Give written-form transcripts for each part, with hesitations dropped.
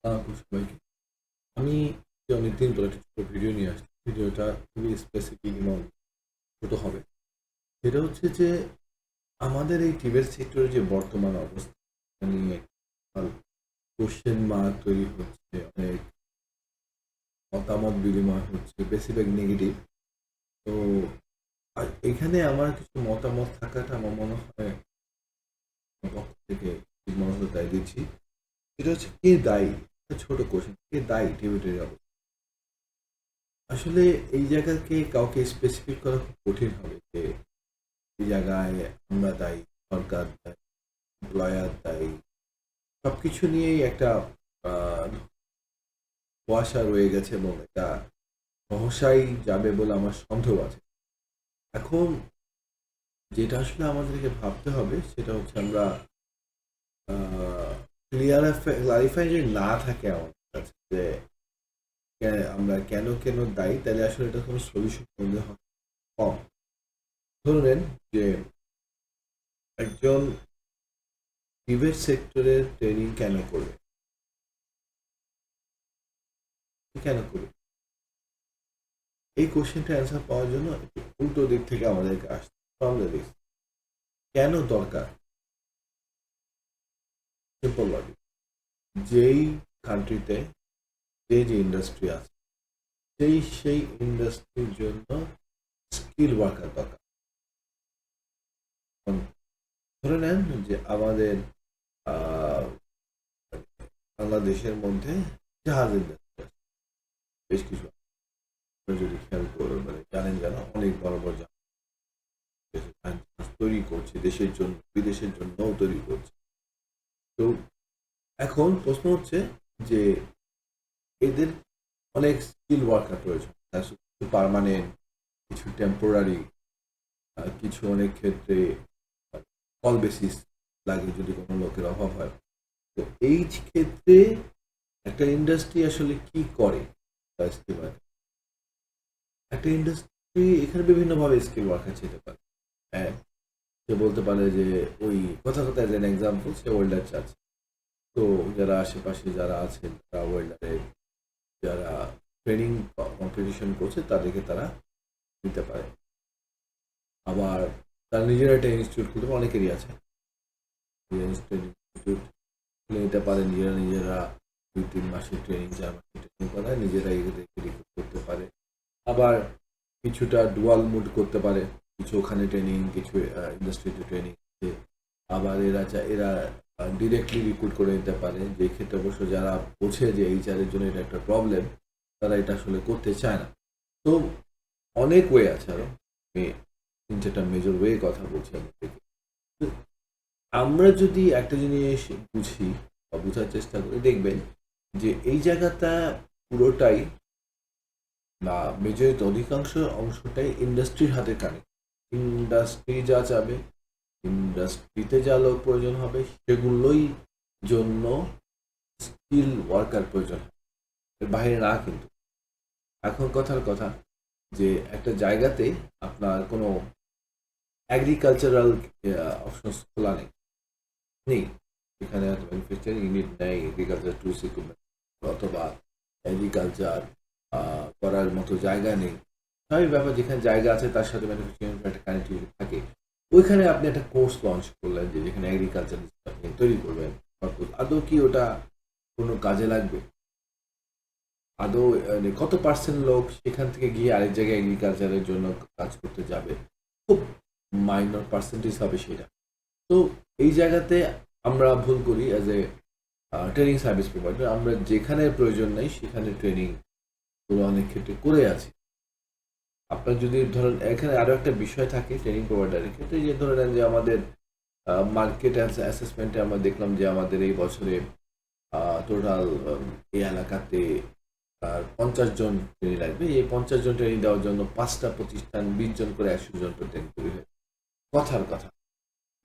সবাইকে। আমি অনেকদিন পর একটা ছোট ভিডিও নিয়ে আসছি। ভিডিওটা খুবই স্পেসিফিক এবং ছোট হবে। সেটা হচ্ছে যে আমাদের এই টিভের সেক্টরের যে বর্তমান অবস্থা নিয়ে কোশ্চেন মার্ক তৈরি হচ্ছে, অনেক মতামত বিনিময় হচ্ছে, বেশিরভাগ নেগেটিভ। তো এখানে আমার কিছু মতামত থাকাটা আমার মনে হয় আমার পক্ষ থেকে ঠিক মনে তাই দিচ্ছি। সেটা হচ্ছে কে দায়ী? একটা ছোট কোশ্চেন, কে দায়ী টিভিটির অবস্থা? আসলে এই জায়গাকে কাউকে স্পেসিফিক করা খুব কঠিন হবে যে এই জায়গায় আমরা দায়ী, সরকার দায়ী, এমপ্লয়ার দায়ী, সবকিছু নিয়েই একটা আহ, কুয়াশা রয়ে গেছে এবং এটা সহসাই যাবে বলে আমার সন্দেহ আছে। এখন যেটা আসলে আমাদেরকে ভাবতে হবে সেটা হচ্ছে আমরা ক্লারিফাই যদি না থাকে আমাদের কাছে যে আমরা কেন কেন দায়ী, তাহলে আসলে এটা কোনো সলিউশন মনে হয় কম। ধরে নেন যে একজন প্রাইভেট সেক্টরের ট্রেনিং কেন করবে, কেন করবে? এই কোশ্চেনটা অ্যান্সার পাওয়ার জন্য একটু উল্টো দিক থেকে আমাদেরকে আসতে হবে। কেন দরকার? Simple logic. যেই কান্ট্রিতে যে ইন্ডাস্ট্রি আছে সেই ইন্ডাস্ট্রির জন্য স্কিল ওয়ার্কার দরকার। এখন ধরে নেন যে আমাদের আহ, বাংলাদেশের মধ্যে জাহাজ ইন্ডাস্ট্রি আছে, বেশ কিছু। আপনারা যদি খেয়াল করে মানে জানেন যেন অনেক বড় বড় জাহাজ তৈরি করছে, দেশের জন্য বিদেশের জন্যও তৈরি করছে। তো এখন প্রশ্ন হচ্ছে যে এদের অনেক স্কিল ওয়ার্কার প্রয়োজন, কিছু পার্মানেন্ট, কিছু টেম্পোরারি, কিছু অনেক ক্ষেত্রে কল বেসিস লাগে যদি কোনো লোকের অভাব হয়। তো এই ক্ষেত্রে একটা ইন্ডাস্ট্রি আসলে কি করে? একটা ইন্ডাস্ট্রি এখানে বিভিন্নভাবে স্কিল ওয়ার্কার যেতে পারে। হ্যাঁ, সে বলতে পারে যে ওই কথা কথা age an example say welder চাচ্ছে। তো যারা আশেপাশে যারা আছেন তারা ওয়েল্ডারের যারা ট্রেনিং কম্পিটিশন করছে তাদেরকে তারা নিতে পারে। আবার তারা নিজেরা একটা ইনস্টিটিউট খুলতে পারে, অনেকেরই আছে ইনস্টিটিউট খুলে নিতে পারে। নিজেরা 2-3 মাসের ট্রেনিং, 4 মাসের ট্রেনিং করায় নিজেরা এদেরকে রিক্রুট করতে পারে। আবার কিছুটা ডুয়াল মুড করতে পারে, কিছু ওখানে ট্রেনিং, কিছু ইন্ডাস্ট্রিতে ট্রেনিং। আবার এরা ডিরেক্টলি রিক্রুট করে নিতে পারে, যে ক্ষেত্রে অবশ্য যারা বোঝে যে এইচআর এর জন্য এটা একটা প্রবলেম, তারা এটা আসলে করতে চায় না। তো অনেক ওয়ে আছে আরো, আমি 3-4টা মেজর ওয়ে কথা বলছি আপনাদেরকে। তো আমরা যদি একটা জিনিস বুঝি বা বোঝার চেষ্টা করি, দেখবেন যে এই জায়গাটা পুরোটাই বা মেজরিটি অধিকাংশ অংশটাই ইন্ডাস্ট্রির হাতে কানেক্ট। ইন্ডাস্ট্রি যা চাবে, ইন্ডাস্ট্রিতে যা লোক প্রয়োজন হবে, সেগুলোই জন্য স্কিল ওয়ার্কার প্রয়োজন, এর বাইরে না কিন্তু। এখন কথার কথা যে একটা জায়গাতে আপনার কোনো এগ্রিকালচারাল অপশনস খোলা নেই, এখানে হয়তো ম্যানুফ্যাকচারিং ইউনিট নেই, এগ্রিকালচার টুলস ইকুইপমেন্ট অথবা এগ্রিকালচার করার মতো জায়গা নেই। স্বাভাবিক ব্যাপার, যেখানে জায়গা আছে তার সাথে ম্যানুফ্যাকচারিং একটা কানেক্টিভিটি থাকে। ওইখানে আপনি একটা কোর্স লঞ্চ করলেন যে যেখানে এগ্রিকালচার আপনি তৈরি করবেন। আদৌ কি ওটা কোনো কাজে লাগবে? আদৌ মানে কত পার্সেন্ট লোক সেখান থেকে গিয়ে আরেক জায়গায় এগ্রিকালচারের জন্য কাজ করতে যাবে? খুব মাইনর পার্সেন্টেজ হবে সেটা। তো এই জায়গাতে আমরা ভুল করি as a training service provider. আমরা যেখানে প্রয়োজন নেই সেখানে ট্রেনিং গুলো অনেক ক্ষেত্রে করে আছি। আপনার যদি ধরেন এখানে আরো একটা বিষয় থাকে ট্রেনিং প্রোভাইডারের ক্ষেত্রে, যে ধরে নেন যে আমাদের মার্কেট অ্যাসেসমেন্টে আমরা দেখলাম যে আমাদের এই বছরে টোটাল এই এলাকাতে 50 জন ট্রেনিং লাগবে। এই 50 জন ট্রেনিং দেওয়ার জন্য 5টা প্রতিষ্ঠান 20 জন করে 100 জন ট্রেনিং তৈরি হয়। কথার কথা,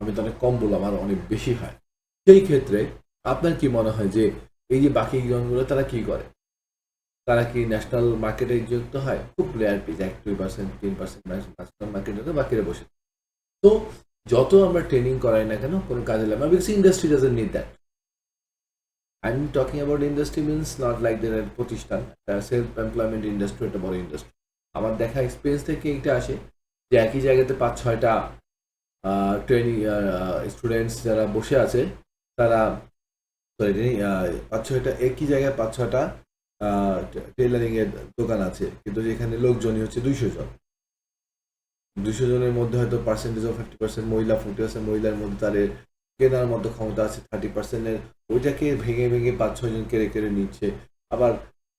আমি তো অনেক কম বললাম, আর অনেক বেশি হয়। সেই ক্ষেত্রে আপনার কি মনে হয় যে এই যে বাকি জনগুলো তারা কি করে? তারা কি ন্যাশনাল মার্কেটে যুক্ত হয়? খুব রেয়ার পিস, 1-2%, 3% ন্যাশনাল মার্কেটে বাকিরা বসে। তো যত আমরা ট্রেনিং করাই না কেন কোনো কাজে লাগে না, because industry doesn't need that. I am talking about industry means not like দের প্রতিষ্ঠান, সেলফ এমপ্লয়মেন্ট ইন্ডাস্ট্রি একটা বড় ইন্ডাস্ট্রি। আমার দেখা এক্সপিরিয়েন্স থেকে এটা আসে যে একই জায়গাতে 5-6টা ট্রেনিং স্টুডেন্টস যারা বসে আছে তারা, সরি 5-6টা একই জায়গায় 5-6টা টেলারিং এর দোকান আছে, কিন্তু যেখানে লোকজনই হচ্ছে 200 জন। 200 জনের মধ্যে হয়তো পার্সেন্টেজ অফ 50% মহিলা, 40% মহিলার মধ্যে তাদের কেনার মতো ক্ষমতা আছে 30%-এর, ওইটাকে ভেঙে ভেঙে 5-6 জন কেড়ে কেড়ে নিচ্ছে। আবার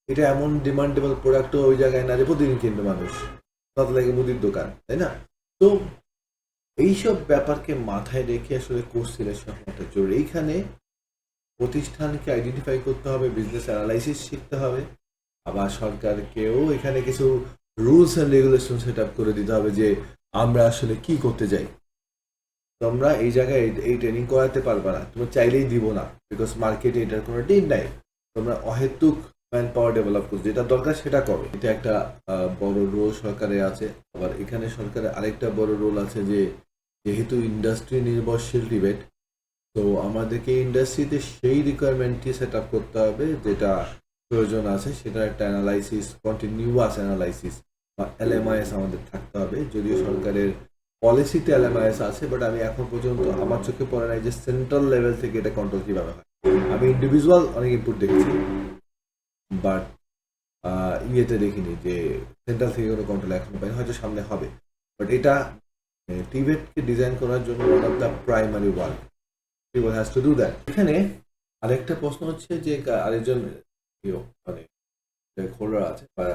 এটা এমন ডিমান্ডেবল প্রোডাক্টও ওই জায়গায় না যে প্রতিদিন কিনবে মানুষ, তত লাগে মুদির দোকান, তাই না? তো এইসব ব্যাপারকে মাথায় রেখে আসলে কোর্স সিলেকশন হওয়াটা জরুরি। এইখানে প্রতিষ্ঠানকে আইডেন্টিফাই করতে হবে, বিজনেস অ্যানালাইসিস শিখতে হবে, আবার সরকারকেও এখানে কিছু rules and regulation set up করে দিতে হবে যে আমরা আসলে কি করতে চাই। তোমরা এই জায়গায় এই ট্রেনিং করাতে পারবে না, তোমরা চাইলেই দিব না, বিকজ মার্কেটে এটার কোনো ডিম নাই। তোমরা অহেতুক ম্যান পাওয়ার ডেভেলপ করছো, যেটা দরকার সেটা করো। এটা একটা বড় রোল সরকারের আছে। আবার এখানে সরকারের আরেকটা বড় রোল আছে যে যেহেতু ইন্ডাস্ট্রি নির্ভরশীল ডিবেট, তো আমাদেরকে ইন্ডাস্ট্রিতে সেই রিকোয়ারমেন্টটি সেট আপ করতে হবে যেটা প্রয়োজন আছে, সেটা একটা অ্যানালাইসিস, কন্টিনিউয়াস অ্যানালাইসিস বা এলএমআইএস আমাদের থাকতে হবে। যদিও সরকারের পলিসিতে এলএমআইএস আছে, বাট আমি এখন পর্যন্ত আমার চোখে পড়ে নাই যে সেন্ট্রাল লেভেল থেকে এটা কন্ট্রোল কিভাবে হয়। আমি ইন্ডিভিজুয়াল অনেক ইনপুট দেখেছি, বাট ইয়েতে দেখিনি যে সেন্ট্রাল থেকে কোনো কন্ট্রোল এখনো পাইনি, হয়তো সামনে হবে। বাট এটা টিবেটকে ডিজাইন করার জন্য one of the primary work, people has to do that। এখানে আরেকটা প্রশ্ন হচ্ছে যে আরেকজন মানে হোল্ডার আছে বা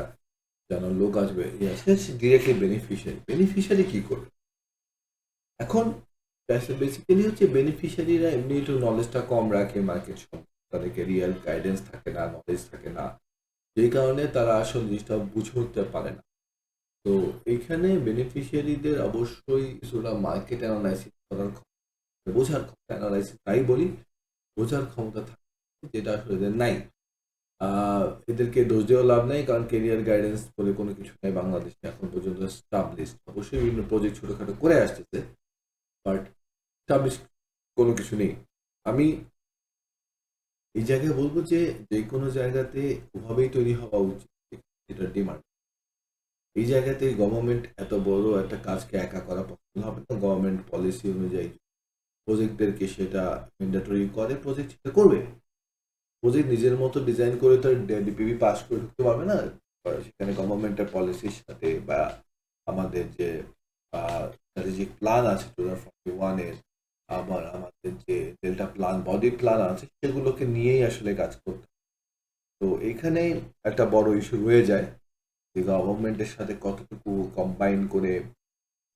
যেন লোক আসবে ডিরেক্টলি বেনিফিশিয়ারি কি করবে এখন? বেসিক্যালি হচ্ছে বেনিফিশিয়ারিরা এমনি একটু নলেজটা কম রাখে মার্কেট সম্পর্কে, তাদেরকে রিয়েল গাইডেন্স থাকে না, নলেজ থাকে না, যেই কারণে তারা আসল জিনিসটা বুঝে উঠতে পারে না। তো এইখানে বেনিফিশিয়ারিদের অবশ্যই কিছুটা মার্কেট অ্যানালাইসিস করার, বোঝার ক্ষমতা, অ্যানালাইসিস তাই বলি, বোঝার ক্ষমতা থাকে, যেটা আসলে এদের নাই। এদেরকে দোষ দেওয়া লাভ নেই, কারণ কেরিয়ার গাইডেন্স বলে কোনো কিছু নেই বাংলাদেশে এখন পর্যন্ত স্টাবলিশ। অবশ্যই বিভিন্ন প্রজেক্ট ছোটখাটো করে আসতেছে, বাট স্টাবলিশ কোনো কিছু নেই। আমি এই জায়গায় বলবো যে যে কোনো জায়গাতে ওভাবেই তৈরি হওয়া উচিত যেটা ডিমান্ড। এই জায়গাতে গভর্নমেন্ট এত বড় একটা কাজকে একা করা পসিবল হবে না। গভর্নমেন্ট পলিসি অনুযায়ী প্রজেক্টদেরকে সেটা ম্যান্ডেটরি করে, প্রজেক্ট সেটা করবে। প্রজেক্ট নিজের মতো ডিজাইন করে তো ডিপিবি পাস করে ঢুকতে পারবে না। সেখানে গভর্নমেন্টের পলিসির সাথে বা আমাদের যে স্ট্র্যাটেজিক প্ল্যান আছে 2041-এর, আবার আমাদের যে ডেল্টা প্ল্যান, বডি প্ল্যান আছে, সেগুলোকে নিয়েই আসলে কাজ করতে। তো এখানে একটা বড় ইস্যু রয়ে যায় যে গভর্নমেন্টের সাথে কতটুকু কম্বাইন করে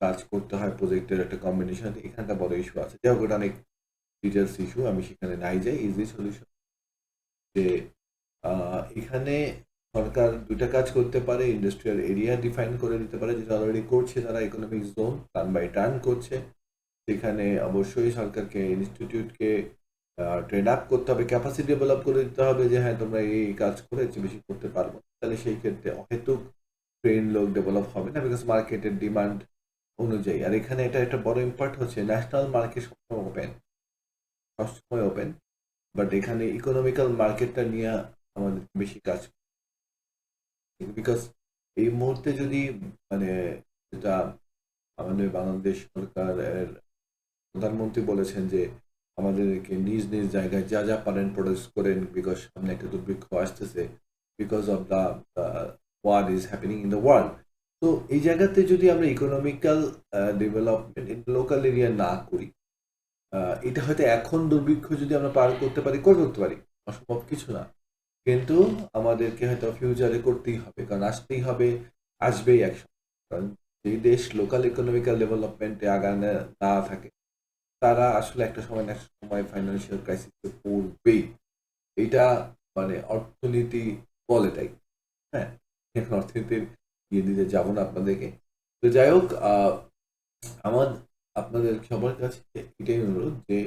কাজ করতে হয়, প্রজেক্টের একটা কম্বিনেশন। এখানটা বড় ইস্যু আছে, যাই হোক ওটা অনেক ডিটেলস ইস্যু, আমি সেখানে নাই যাই। ইজি সলিউশন যে এখানে সরকার দুইটা কাজ করতে পারে, ইন্ডাস্ট্রিয়াল এরিয়া ডিফাইন করে দিতে পারে, যেটা অলরেডি করছে, তারা economic zone turn by turn করছে। সেখানে অবশ্যই সরকারকে ইনস্টিটিউটকে ট্রেন আপ করতে হবে, ক্যাপাসিটি ডেভেলপ করে দিতে হবে যে হ্যাঁ তোমরা এই কাজ করে একটু বেশি করতে পারবো। তাহলে সেই ক্ষেত্রে অহেতুক ট্রেন লোক ডেভেলপ হবে না, বিকজ মার্কেটের ডিমান্ড অনুযায়ী। আর এখানে এটা একটা বড় ইম্প্যাক্ট হচ্ছে ন্যাশনাল মার্কেট সবসময় ওপেন, সবসময় ওপেন, বাট এখানে ইকোনমিক্যাল মার্কেটটা নিয়ে আমাদের বেশি কাজ, বিকজ এই মুহূর্তে যদি মানে যেটা আমাদের বাংলাদেশ সরকারের প্রধানমন্ত্রী বলেছেন যে আমাদেরকে নিজ নিজ জায়গায় যা যা পারেন প্রোডিউস করেন, বিকজ সামনে একটা দুর্ভিক্ষ আসতেছে, because of the war is happening in the world. তো এই জায়গাতে যদি আমরা economical development in local area না করি, এটা হয়তো এখন দুর্ভিক্ষ যদি আমরা পার করতে পারি করতে পারি, অসম্ভব কিছু না, কিন্তু আমাদেরকে হয়তো ফিউচারে করতেই হবে, কারণ আসতেই হবে, আসবেই একসময়। কারণ যেই দেশ লোকাল ইকোনমিক্যাল ডেভেলপমেন্টে আগানে না থাকে, তারা আসলে একটা সময় না সময় ফাইন্যান্সিয়াল ক্রাইসিসে পড়বেই। এটা মানে অর্থনীতি বলে তাই। হ্যাঁ, এখন অর্থনীতির ইয়ে দিতে যাবো না আপনাদেরকে। তো যাই হোক, আমার আপনাদের সবার কাছে এটাই অনুরোধ যে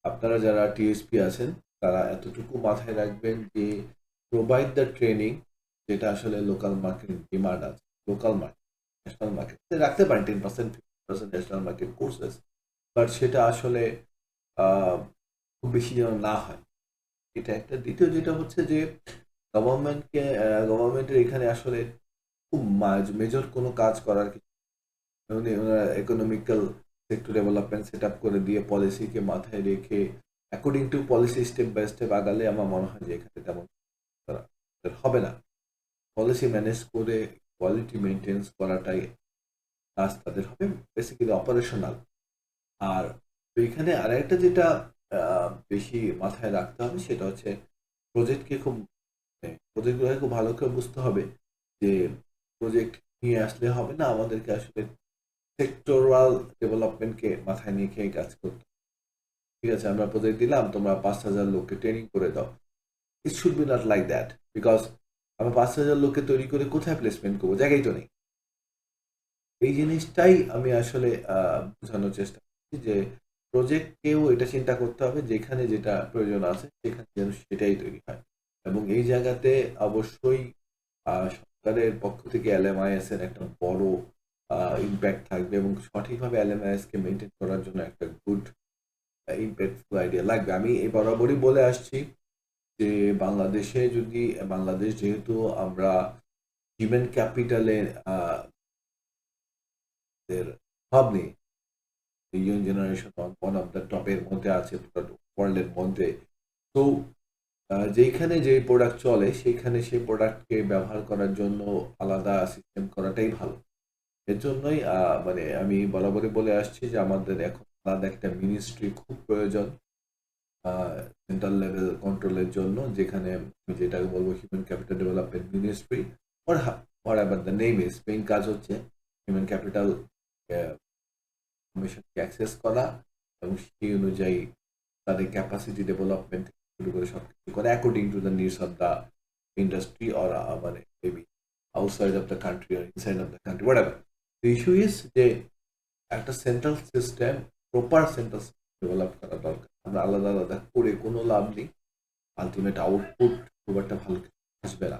আপনারা যারা টিএসপি আছেন তারা এতটুকু মাথায় রাখবেন যে প্রোভাইড দ্য ট্রেনিং যেটা আসলে লোকাল মার্কেট ডিমান্ড আছে। লোকাল মার্কেট, ন্যাশনাল মার্কেট রাখতে পারেন 10%-50% ন্যাশনাল মার্কেট কোর্সেস, বাট সেটা আসলে খুব বেশি যেন না হয়। এটা একটা। দ্বিতীয় যেটা হচ্ছে যে গভর্নমেন্টের এখানে আসলে খুব মেজর কোনো কাজ করার কিছু ওনারা economical sector development set up করে দিয়ে পলিসিকে মাথায় রেখে according to policy step by step আগালে আমার মনে হয় যে এখানে তেমন করা হবে না। পলিসি ম্যানেজ করে কোয়ালিটি মেনটেন্স করাটাই কাজ তাদের হবে, বেসিক্যালি অপারেশনাল। আর এখানে আরেকটা যেটা বেশি মাথায় রাখতে হবে সেটা হচ্ছে প্রজেক্টকে খুব প্রজেক্টগুলোকে খুব ভালো করে বুঝতে হবে যে প্রজেক্ট নিয়ে আসলে হবে না, আমাদেরকে আসলে সেক্টরাল ডেভেলপমেন্টকে মাথায় নিয়ে খেয়ে কাজ করতে। ঠিক আছে, আমরা প্রজেক্ট দিলাম, তোমরা 5,000 লোককে ট্রেনিং করে দাও। It should be not like that, because আমরা 5,000 লোককে তৈরি করে কোথায় প্লেসমেন্ট করবো, জায়গায় তো নেই। এই জিনিসটাই আমি আসলে বোঝানোর চেষ্টা করছি যে প্রজেক্টকেও এটা চিন্তা করতে হবে যেখানে যেটা প্রয়োজন আছে সেখানে যেন সেটাই তৈরি হয়। এবং এই জায়গাতে অবশ্যই সরকারের পক্ষ থেকে এলএমআইএস এর একটা বড় ইম্প্যাক্ট থাকবে এবং সঠিকভাবে এলএমআইএস কে মেনটেন করার জন্য একটা গুড ইম্প্যাক্টফুল আইডিয়া লাগবে। আমি এই বরাবরই বলে আসছি যে বাংলাদেশে যদি বাংলাদেশ যেহেতু আমরা হিউম্যান ক্যাপিটালের হাব নেই, young generation one of the টপের মধ্যে আছে ওয়ার্ল্ডের মধ্যে। তো যেখানে যে প্রোডাক্ট চলে সেখানে সেই প্রোডাক্টকে ব্যবহার করার জন্য আলাদা সিস্টেম করাটাই ভালো। এর জন্যই মানে আমি বরাবরই বলে আসছি যে আমাদের এখন আলাদা একটা মিনিস্ট্রি খুব প্রয়োজন সেন্ট্রাল লেভেল কন্ট্রোলের জন্য, যেখানে আমি যেটাকে বলবো human capital development ministry or whatever the name is, main কাজ হচ্ছে হিউম্যান ক্যাপিটাল কমিশনকে অ্যাক্সেস করা এবং সেই অনুযায়ী তাদের ক্যাপাসিটি ডেভেলপমেন্ট শুরু করে সবকিছু করে according to the needs of the industry or মানে maybe outside of the country or inside of the country whatever. The issue is যে একটা central system, proper central system develop করা দরকার। আমরা আলাদা আলাদা করে কোনো লাভ নেই, আলটিমেট আউটপুট খুব একটা ভালো আসবে না।